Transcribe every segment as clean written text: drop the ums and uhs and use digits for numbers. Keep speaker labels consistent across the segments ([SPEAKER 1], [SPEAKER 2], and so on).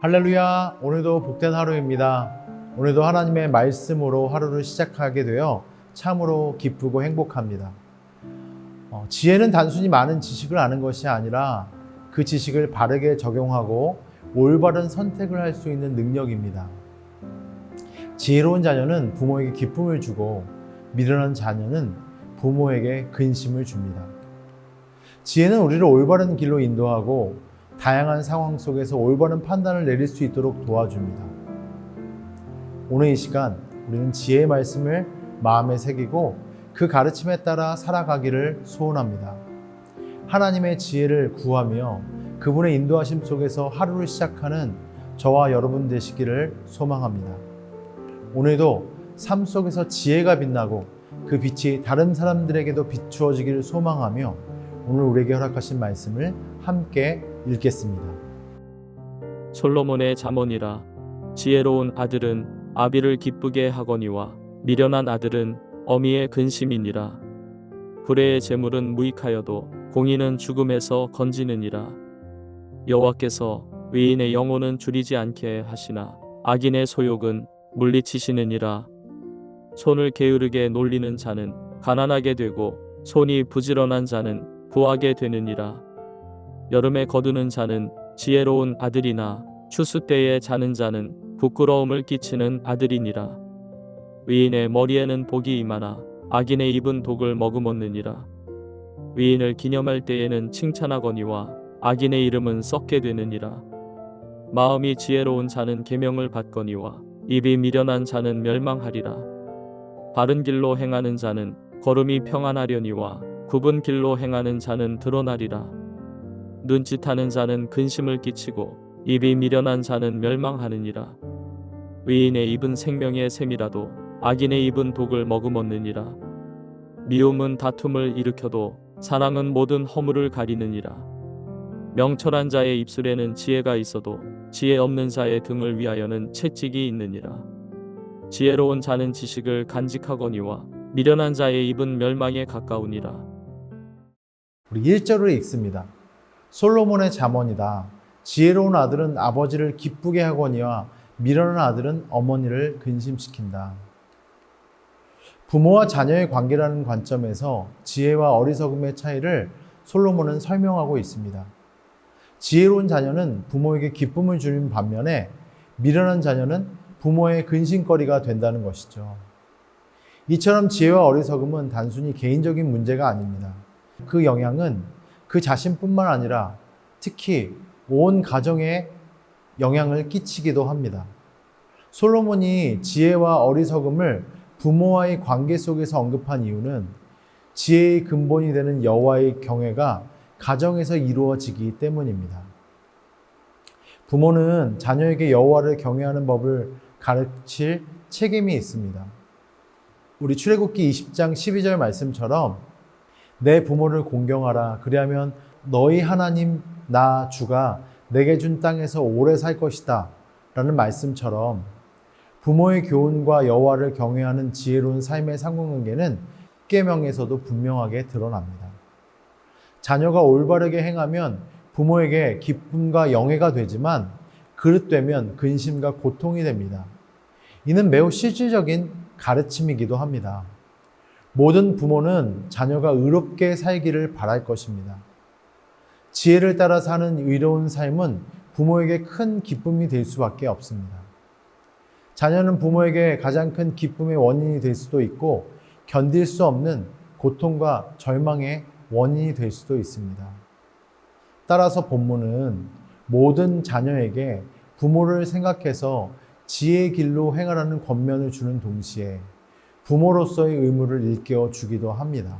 [SPEAKER 1] 할렐루야, 오늘도 복된 하루입니다. 오늘도 하나님의 말씀으로 하루를 시작하게 되어 참으로 기쁘고 행복합니다. 지혜는 단순히 많은 지식을 아는 것이 아니라 그 지식을 바르게 적용하고 올바른 선택을 할 수 있는 능력입니다. 지혜로운 자녀는 부모에게 기쁨을 주고 미련한 자녀는 부모에게 근심을 줍니다. 지혜는 우리를 올바른 길로 인도하고 다양한 상황 속에서 올바른 판단을 내릴 수 있도록 도와줍니다. 오늘 이 시간 우리는 지혜의 말씀을 마음에 새기고 그 가르침에 따라 살아가기를 소원합니다. 하나님의 지혜를 구하며 그분의 인도하심 속에서 하루를 시작하는 저와 여러분 되시기를 소망합니다. 오늘도 삶 속에서 지혜가 빛나고 그 빛이 다른 사람들에게도 비추어지기를 소망하며 오늘 우리에게 허락하신 말씀을 함께 읽겠습니다.
[SPEAKER 2] 솔로몬의 잠언이라. 지혜로운 아들은 아비를 기쁘게 하거니와 미련한 아들은 어미의 근심이니라. 불의의 재물은 무익하여도 공의는 죽음에서 건지느니라. 여호와께서 의인의 영혼은 줄이지 않게 하시나 악인의 소욕은 물리치시느니라. 손을 게으르게 놀리는 자는 가난하게 되고 손이 부지런한 자는 부하게 되느니라. 여름에 거두는 자는 지혜로운 아들이나 추수 때에 자는 자는 부끄러움을 끼치는 아들이니라. 의인의 머리에는 복이 임하나 악인의 입은 독을 머금었느니라. 의인을 기념할 때에는 칭찬하거니와 악인의 이름은 썩게 되느니라. 마음이 지혜로운 자는 계명을 받거니와 입이 미련한 자는 멸망하리라. 바른 길로 행하는 자는 걸음이 평안하려니와 굽은 길로 행하는 자는 드러나리라. 눈짓하는 자는 근심을 끼치고 입이 미련한 자는 멸망하느니라. 의인의 입은 생명의 샘이라도 악인의 입은 독을 머금었느니라. 미움은 다툼을 일으켜도 사랑은 모든 허물을 가리느니라. 명철한 자의 입술에는 지혜가 있어도 지혜 없는 자의 등을 위하여는 채찍이 있느니라. 지혜로운 자는 지식을 간직하거니와 미련한 자의 입은 멸망에 가까우니라.
[SPEAKER 1] 우리 1절을 읽습니다. 솔로몬의 잠언이다. 지혜로운 아들은 아버지를 기쁘게 하거니와 미련한 아들은 어머니를 근심시킨다. 부모와 자녀의 관계라는 관점에서 지혜와 어리석음의 차이를 솔로몬은 설명하고 있습니다. 지혜로운 자녀는 부모에게 기쁨을 주는 반면에 미련한 자녀는 부모의 근심거리가 된다는 것이죠. 이처럼 지혜와 어리석음은 단순히 개인적인 문제가 아닙니다. 그 영향은 그 자신뿐만 아니라 특히 온 가정에 영향을 끼치기도 합니다. 솔로몬이 지혜와 어리석음을 부모와의 관계 속에서 언급한 이유는 지혜의 근본이 되는 여호와의 경외가 가정에서 이루어지기 때문입니다. 부모는 자녀에게 여호와를 경외하는 법을 가르칠 책임이 있습니다. 우리 출애굽기 20장 12절 말씀처럼 내 부모를 공경하라. 그리하면 너희 하나님 나 주가 내게 준 땅에서 오래 살 것이다 라는 말씀처럼 부모의 교훈과 여호와를 경외하는 지혜로운 삶의 상관관계는 십계명에서도 분명하게 드러납니다. 자녀가 올바르게 행하면 부모에게 기쁨과 영예가 되지만 그릇되면 근심과 고통이 됩니다. 이는 매우 실질적인 가르침이기도 합니다. 모든 부모는 자녀가 의롭게 살기를 바랄 것입니다. 지혜를 따라 사는 의로운 삶은 부모에게 큰 기쁨이 될 수밖에 없습니다. 자녀는 부모에게 가장 큰 기쁨의 원인이 될 수도 있고 견딜 수 없는 고통과 절망의 원인이 될 수도 있습니다. 따라서 본문은 모든 자녀에게 부모를 생각해서 지혜의 길로 행하라는 권면을 주는 동시에 부모로서의 의무를 일깨워 주기도 합니다.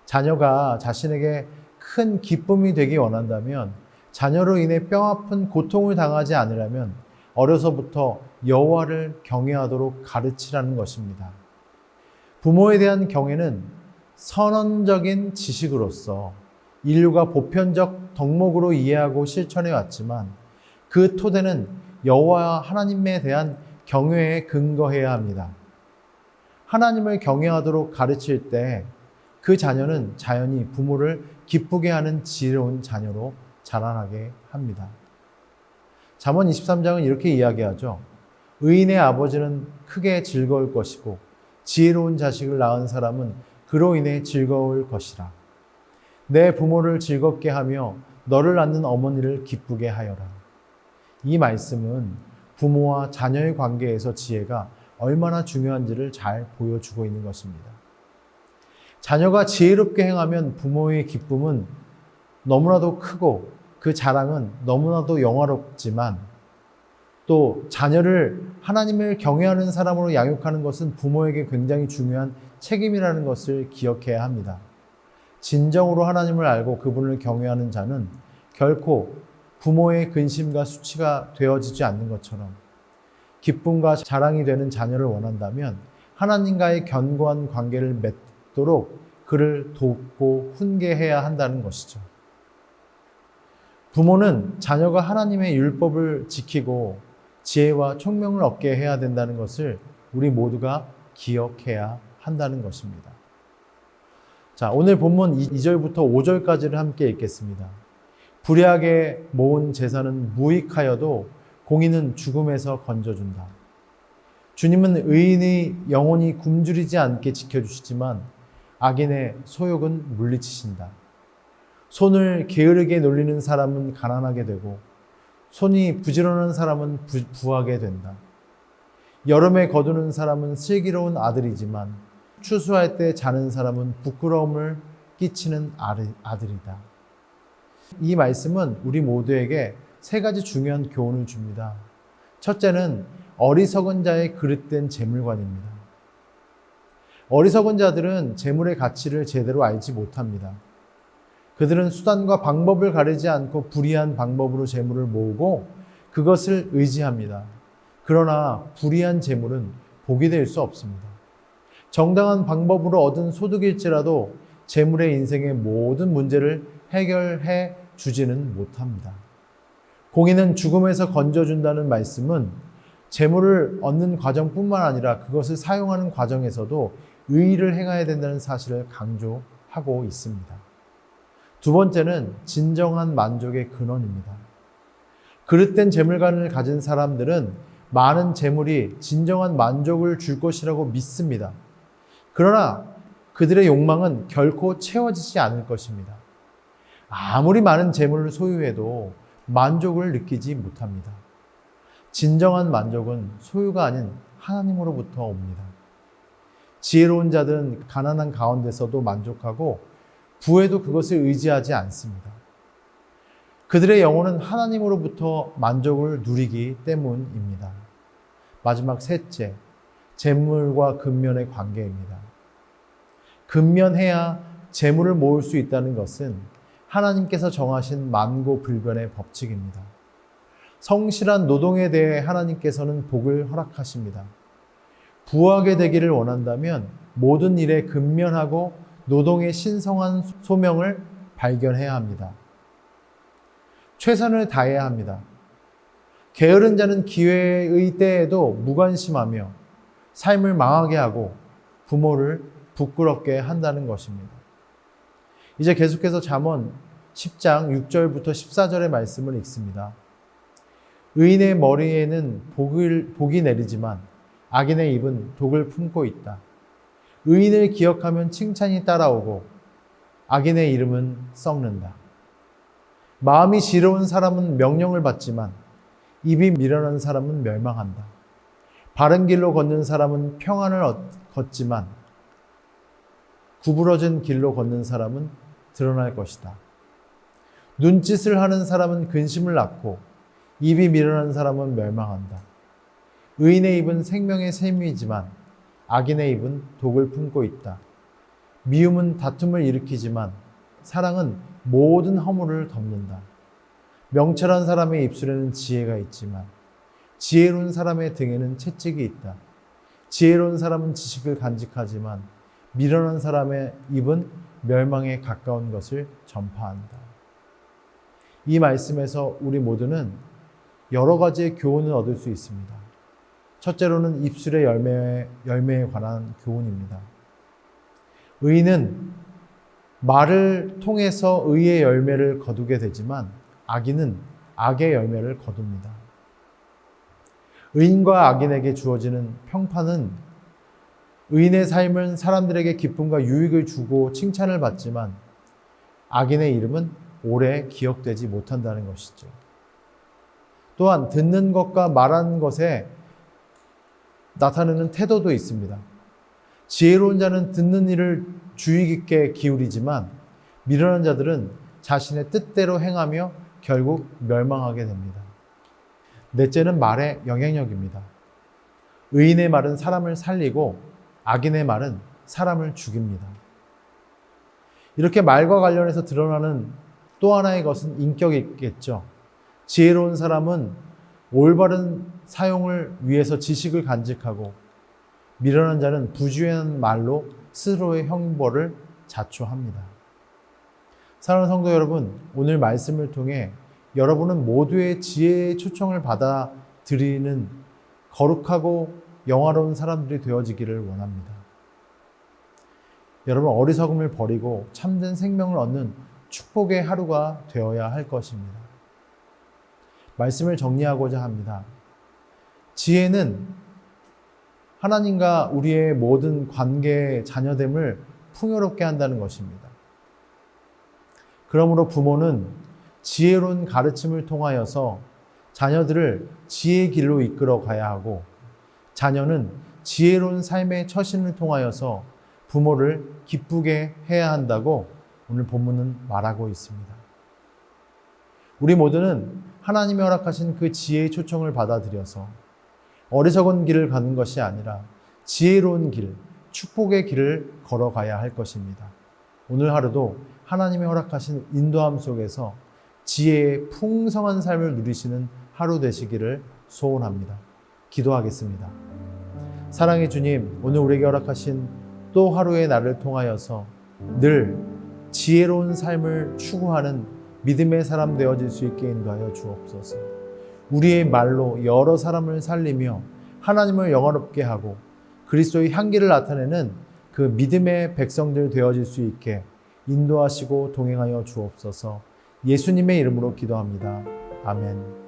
[SPEAKER 1] 자녀가 자신에게 큰 기쁨이 되기 원한다면 자녀로 인해 뼈아픈 고통을 당하지 않으려면 어려서부터 여호와를 경외하도록 가르치라는 것입니다. 부모에 대한 경외는 선언적인 지식으로서 인류가 보편적 덕목으로 이해하고 실천해 왔지만 그 토대는 여호와 하나님에 대한 경외에 근거해야 합니다. 하나님을 경외하도록 가르칠 때 그 자녀는 자연히 부모를 기쁘게 하는 지혜로운 자녀로 자라나게 합니다. 잠언 23장은 이렇게 이야기하죠. 의인의 아버지는 크게 즐거울 것이고 지혜로운 자식을 낳은 사람은 그로 인해 즐거울 것이라. 내 부모를 즐겁게 하며 너를 낳는 어머니를 기쁘게 하여라. 이 말씀은 부모와 자녀의 관계에서 지혜가 얼마나 중요한지를 잘 보여주고 있는 것입니다. 자녀가 지혜롭게 행하면 부모의 기쁨은 너무나도 크고 그 자랑은 너무나도 영화롭지만 또 자녀를 하나님을 경외하는 사람으로 양육하는 것은 부모에게 굉장히 중요한 책임이라는 것을 기억해야 합니다. 진정으로 하나님을 알고 그분을 경외하는 자는 결코 부모의 근심과 수치가 되어지지 않는 것처럼 기쁨과 자랑이 되는 자녀를 원한다면 하나님과의 견고한 관계를 맺도록 그를 돕고 훈계해야 한다는 것이죠. 부모는 자녀가 하나님의 율법을 지키고 지혜와 총명을 얻게 해야 된다는 것을 우리 모두가 기억해야 한다는 것입니다. 자, 오늘 본문 2절부터 5절까지를 함께 읽겠습니다. 불의하게 모은 재산은 무익하여도 공의는 죽음에서 건져준다. 주님은 의인의 영혼이 굶주리지 않게 지켜주시지만 악인의 소욕은 물리치신다. 손을 게으르게 놀리는 사람은 가난하게 되고 손이 부지런한 사람은 부하게 된다. 여름에 거두는 사람은 슬기로운 아들이지만 추수할 때 자는 사람은 부끄러움을 끼치는 아들이다. 이 말씀은 우리 모두에게 세 가지 중요한 교훈을 줍니다. 첫째는 어리석은 자의 그릇된 재물관입니다. 어리석은 자들은 재물의 가치를 제대로 알지 못합니다. 그들은 수단과 방법을 가리지 않고 불의한 방법으로 재물을 모으고 그것을 의지합니다. 그러나 불의한 재물은 복이 될 수 없습니다. 정당한 방법으로 얻은 소득일지라도 재물의 인생의 모든 문제를 해결해 주지는 못합니다. 공의는 죽음에서 건져준다는 말씀은 재물을 얻는 과정뿐만 아니라 그것을 사용하는 과정에서도 의의를 행해야 된다는 사실을 강조하고 있습니다. 두 번째는 진정한 만족의 근원입니다. 그릇된 재물관을 가진 사람들은 많은 재물이 진정한 만족을 줄 것이라고 믿습니다. 그러나 그들의 욕망은 결코 채워지지 않을 것입니다. 아무리 많은 재물을 소유해도 만족을 느끼지 못합니다. 진정한 만족은 소유가 아닌 하나님으로부터 옵니다. 지혜로운 자들은 가난한 가운데서도 만족하고 부에도 그것을 의지하지 않습니다. 그들의 영혼은 하나님으로부터 만족을 누리기 때문입니다. 마지막 셋째, 재물과 근면의 관계입니다. 근면해야 재물을 모을 수 있다는 것은 하나님께서 정하신 만고불변의 법칙입니다. 성실한 노동에 대해 하나님께서는 복을 허락하십니다. 부하게 되기를 원한다면 모든 일에 근면하고 노동의 신성한 소명을 발견해야 합니다. 최선을 다해야 합니다. 게으른 자는 기회의 때에도 무관심하며 삶을 망하게 하고 부모를 부끄럽게 한다는 것입니다. 이제 계속해서 잠언 10장 6절부터 14절의 말씀을 읽습니다. 의인의 머리에는 복이 내리지만 악인의 입은 독을 품고 있다. 의인을 기억하면 칭찬이 따라오고 악인의 이름은 썩는다. 마음이 지혜로운 사람은 명령을 받지만 입이 미련한 사람은 멸망한다. 바른 길로 걷는 사람은 평안을 걷지만 구부러진 길로 걷는 사람은 드러날 것이다. 눈짓을 하는 사람은 근심을 낳고 입이 미련한 사람은 멸망한다. 의인의 입은 생명의 샘이지만 악인의 입은 독을 품고 있다. 미움은 다툼을 일으키지만 사랑은 모든 허물을 덮는다. 명철한 사람의 입술에는 지혜가 있지만 지혜로운 사람의 등에는 채찍이 있다. 지혜로운 사람은 지식을 간직하지만 미련한 사람의 입은 멸망에 가까운 것을 전파한다. 이 말씀에서 우리 모두는 여러 가지의 교훈을 얻을 수 있습니다. 첫째로는 입술의 열매에 관한 교훈입니다. 의인은 말을 통해서 의의 열매를 거두게 되지만 악인은 악의 열매를 거둡니다. 의인과 악인에게 주어지는 평판은 의인의 삶은 사람들에게 기쁨과 유익을 주고 칭찬을 받지만 악인의 이름은 오래 기억되지 못한다는 것이죠. 또한 듣는 것과 말하는 것에 나타내는 태도도 있습니다. 지혜로운 자는 듣는 일을 주의 깊게 기울이지만 미련한 자들은 자신의 뜻대로 행하며 결국 멸망하게 됩니다. 넷째는 말의 영향력입니다. 의인의 말은 사람을 살리고 악인의 말은 사람을 죽입니다. 이렇게 말과 관련해서 드러나는 또 하나의 것은 인격이겠죠. 지혜로운 사람은 올바른 사용을 위해서 지식을 간직하고 미련한 자는 부주의한 말로 스스로의 형벌을 자초합니다. 사랑하는 성도 여러분, 오늘 말씀을 통해 여러분은 모두의 지혜의 초청을 받아들이는 거룩하고 영화로운 사람들이 되어지기를 원합니다. 여러분, 어리석음을 버리고 참된 생명을 얻는 축복의 하루가 되어야 할 것입니다. 말씀을 정리하고자 합니다. 지혜는 하나님과 우리의 모든 관계의 자녀됨을 풍요롭게 한다는 것입니다. 그러므로 부모는 지혜로운 가르침을 통하여서 자녀들을 지혜의 길로 이끌어 가야 하고, 자녀는 지혜로운 삶의 처신을 통하여서 부모를 기쁘게 해야 한다고 오늘 본문은 말하고 있습니다. 우리 모두는 하나님이 허락하신 그 지혜의 초청을 받아들여서 어리석은 길을 가는 것이 아니라 지혜로운 길, 축복의 길을 걸어가야 할 것입니다. 오늘 하루도 하나님이 허락하신 인도함 속에서 지혜의 풍성한 삶을 누리시는 하루 되시기를 소원합니다. 기도하겠습니다. 사랑의 주님, 오늘 우리에게 허락하신 또 하루의 날을 통하여서 늘 지혜로운 삶을 추구하는 믿음의 사람 되어질 수 있게 인도하여 주옵소서. 우리의 말로 여러 사람을 살리며 하나님을 영화롭게 하고 그리스도의 향기를 나타내는 그 믿음의 백성들 되어질 수 있게 인도하시고 동행하여 주옵소서. 예수님의 이름으로 기도합니다. 아멘.